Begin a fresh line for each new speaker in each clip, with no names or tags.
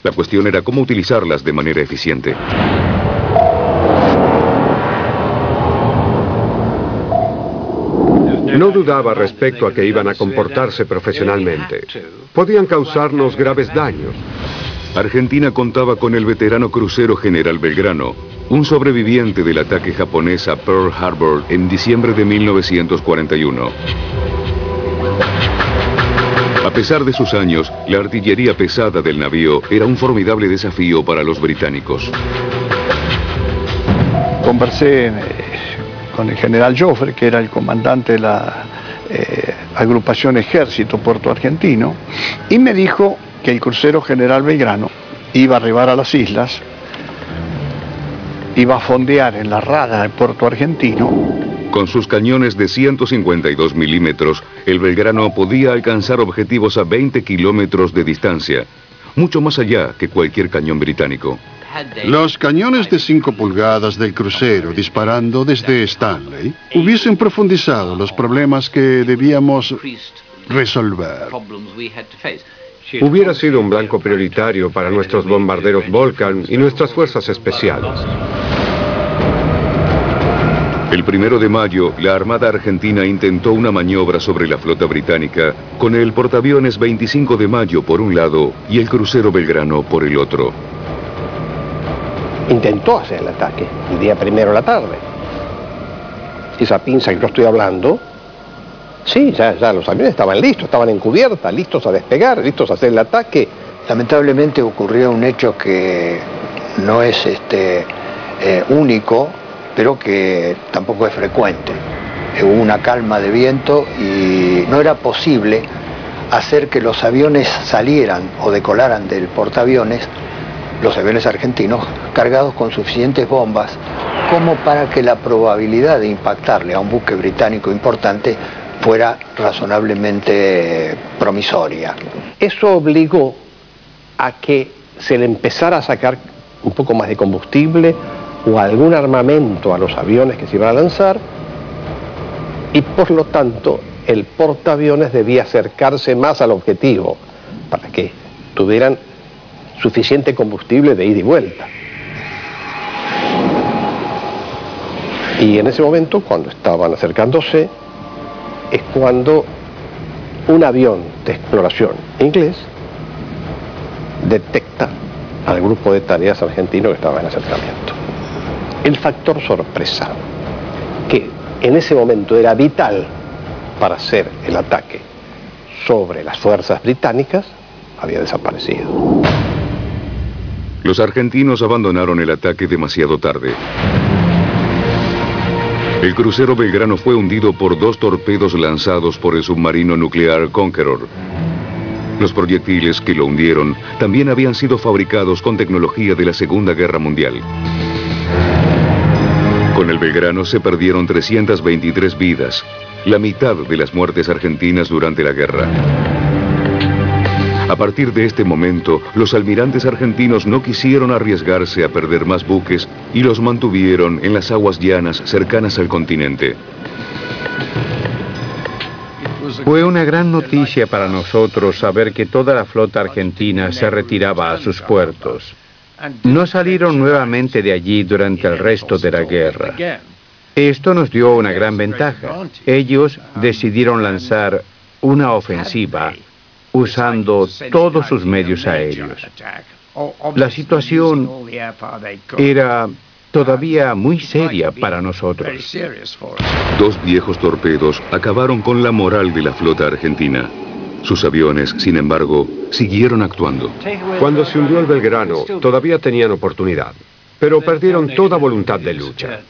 La cuestión era cómo utilizarlas de manera eficiente.
No dudaba respecto a que iban a comportarse profesionalmente. Podían causarnos graves daños.
Argentina contaba con el veterano crucero General Belgrano, un sobreviviente del ataque japonés a Pearl Harbor en diciembre de 1941. A pesar de sus años, la artillería pesada del navío era un formidable desafío para los británicos.
Conversé con el general Joffre, que era el comandante de la agrupación Ejército Puerto Argentino, y me dijo que el crucero General Belgrano iba a arribar a las islas, iba a fondear en la rada de Puerto Argentino.
Con sus cañones de 152 milímetros, el Belgrano podía alcanzar objetivos a 20 kilómetros de distancia, mucho más allá que cualquier cañón británico.
Los cañones de 5 pulgadas del crucero disparando desde Stanley hubiesen profundizado los problemas que debíamos resolver.
Hubiera sido un blanco prioritario para nuestros bombarderos Vulcan y nuestras fuerzas especiales.
El 1 de mayo, la Armada Argentina intentó una maniobra sobre la flota británica con el portaaviones 25 de mayo por un lado y el crucero Belgrano por el otro.
Intentó hacer el ataque el día 1 a la tarde. Esa pinza que yo estoy hablando, sí, ya los aviones estaban listos, estaban en cubierta, listos a despegar, listos a hacer el ataque.
Lamentablemente ocurrió un hecho que no es único, pero que tampoco es frecuente. Hubo una calma de viento y no era posible hacer que los aviones salieran o decolaran del portaaviones, los aviones argentinos, cargados con suficientes bombas como para que la probabilidad de impactarle a un buque británico importante fuera razonablemente promisoria.
Eso obligó a que se le empezara a sacar un poco más de combustible o algún armamento a los aviones que se iban a lanzar, y por lo tanto el portaaviones debía acercarse más al objetivo para que tuvieran suficiente combustible de ida y vuelta. Y en ese momento, cuando estaban acercándose, es cuando un avión de exploración inglés detecta al grupo de tareas argentino que estaba en acercamiento. El factor sorpresa, que en ese momento era vital para hacer el ataque sobre las fuerzas británicas, había desaparecido.
Los argentinos abandonaron el ataque demasiado tarde. El crucero Belgrano fue hundido por 2 torpedos lanzados por el submarino nuclear Conqueror. Los proyectiles que lo hundieron también habían sido fabricados con tecnología de la Segunda Guerra Mundial. Con el Belgrano se perdieron 323 vidas, la mitad de las muertes argentinas durante la guerra. A partir de este momento, los almirantes argentinos no quisieron arriesgarse a perder más buques y los mantuvieron en las aguas llanas cercanas al continente.
Fue una gran noticia para nosotros saber que toda la flota argentina se retiraba a sus puertos. No salieron nuevamente de allí durante el resto de la guerra. Esto nos dio una gran ventaja. Ellos decidieron lanzar una ofensiva usando todos sus medios aéreos. La situación era todavía muy seria para nosotros.
2 viejos torpedos acabaron con la moral de la flota argentina. Sus aviones, sin embargo, siguieron actuando.
Cuando se hundió el Belgrano, todavía tenían oportunidad, pero perdieron toda voluntad de lucha.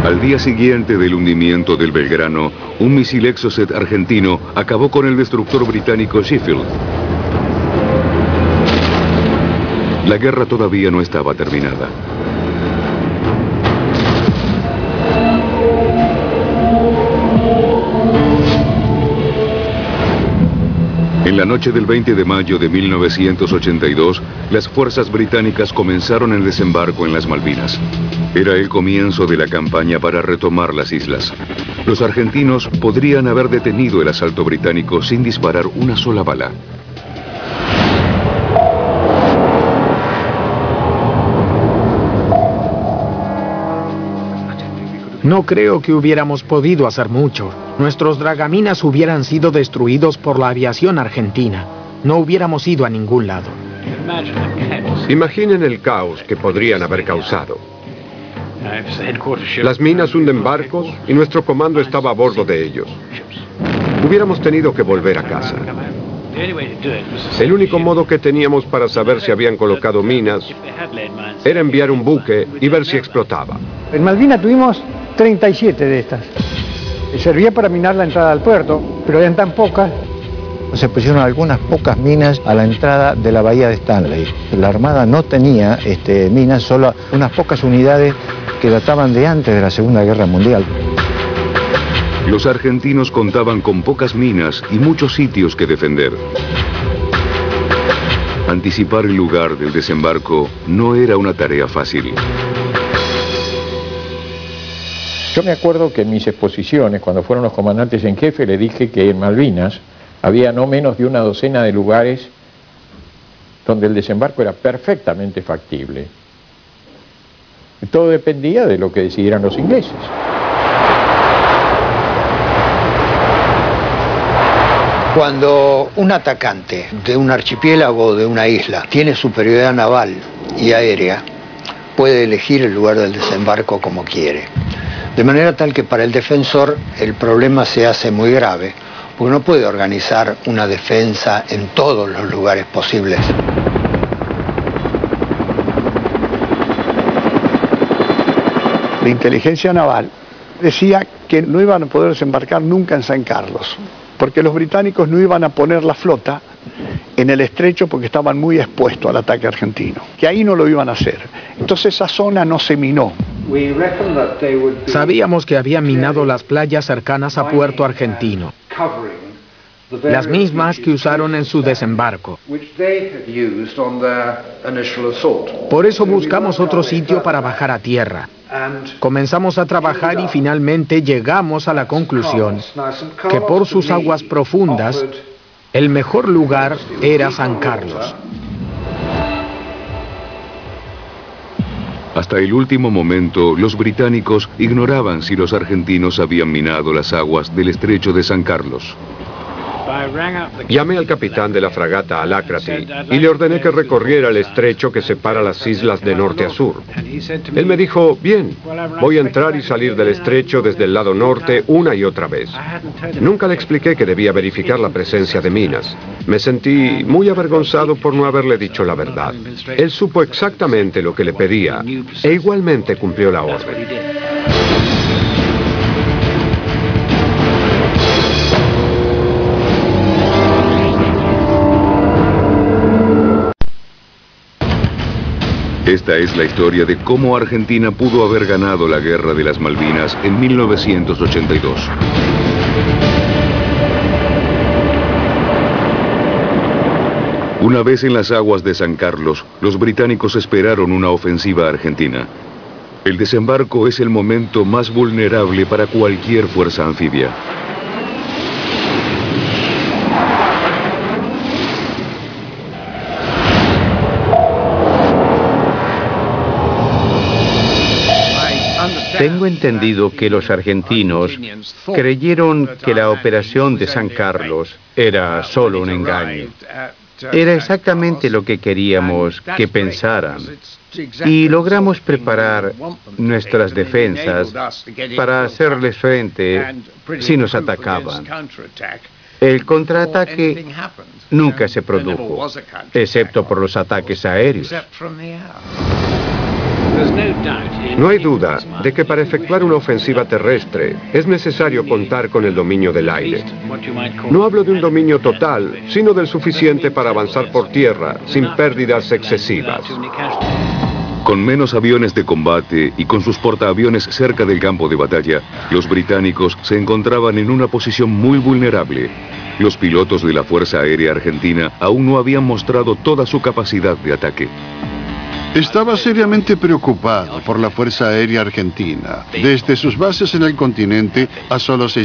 Al día siguiente del hundimiento del Belgrano, un misil Exocet argentino acabó con el destructor británico Sheffield. La guerra todavía no estaba terminada. En la noche del 20 de mayo de 1982, las fuerzas británicas comenzaron el desembarco en las Malvinas. Era el comienzo de la campaña para retomar las islas. Los argentinos podrían haber detenido el asalto británico sin disparar una sola bala.
No creo que hubiéramos podido hacer mucho. Nuestros dragaminas hubieran sido destruidos por la aviación argentina. No hubiéramos ido a ningún lado.
Imaginen el caos que podrían haber causado. Las minas hunden barcos y nuestro comando estaba a bordo de ellos. Hubiéramos tenido que volver a casa. El único modo que teníamos para saber si habían colocado minas era enviar un buque y ver si explotaba.
En Malvinas tuvimos 37 de estas. Servía para minar la entrada al puerto, pero eran tan pocas.
Se pusieron algunas pocas minas a la entrada de la bahía de Stanley. La Armada no tenía minas, solo unas pocas unidades que databan de antes de la Segunda Guerra Mundial.
Los argentinos contaban con pocas minas y muchos sitios que defender. Anticipar el lugar del desembarco no era una tarea fácil.
Yo me acuerdo que en mis exposiciones, cuando fueron los comandantes en jefe, le dije que en Malvinas había no menos de una docena de lugares donde el desembarco era perfectamente factible. Todo dependía de lo que decidieran los ingleses.
Cuando un atacante de un archipiélago o de una isla tiene superioridad naval y aérea, puede elegir el lugar del desembarco como quiere. De manera tal que para el defensor el problema se hace muy grave, porque no puede organizar una defensa en todos los lugares posibles.
La inteligencia naval decía que no iban a poder desembarcar nunca en San Carlos, porque los británicos no iban a poner la flota en el estrecho porque estaban muy expuestos al ataque argentino, que ahí no lo iban a hacer. Entonces esa zona no se minó.
Sabíamos que habían minado las playas cercanas a Puerto Argentino, las mismas que usaron en su desembarco. Por eso buscamos otro sitio para bajar a tierra. Comenzamos a trabajar y finalmente llegamos a la conclusión que por sus aguas profundas, el mejor lugar era San Carlos.
Hasta el último momento, los británicos ignoraban si los argentinos habían minado las aguas del estrecho de San Carlos.
Llamé al capitán de la fragata Alácrati y le ordené que recorriera el estrecho que separa las islas de norte a sur. Él me dijo, bien, voy a entrar y salir del estrecho desde el lado norte una y otra vez. Nunca le expliqué que debía verificar la presencia de minas. Me sentí muy avergonzado por no haberle dicho la verdad. Él supo exactamente lo que le pedía e igualmente cumplió la orden.
Esta es la historia de cómo Argentina pudo haber ganado la Guerra de las Malvinas en 1982. Una vez en las aguas de San Carlos, los británicos esperaron una ofensiva argentina. El desembarco es el momento más vulnerable para cualquier fuerza anfibia.
Tengo entendido que los argentinos creyeron que la operación de San Carlos era solo un engaño. Era exactamente lo que queríamos que pensaran. Y logramos preparar nuestras defensas para hacerles frente si nos atacaban. El contraataque nunca se produjo, excepto por los ataques aéreos.
No hay duda de que para efectuar una ofensiva terrestre es necesario contar con el dominio del aire. No hablo de un dominio total, sino del suficiente para avanzar por tierra sin pérdidas excesivas.
Con menos aviones de combate y con sus portaaviones cerca del campo de batalla, los británicos se encontraban en una posición muy vulnerable. Los pilotos de la Fuerza Aérea Argentina aún no habían mostrado toda su capacidad de ataque.
Estaba seriamente preocupado por la Fuerza Aérea Argentina, desde sus bases en el continente a solo 6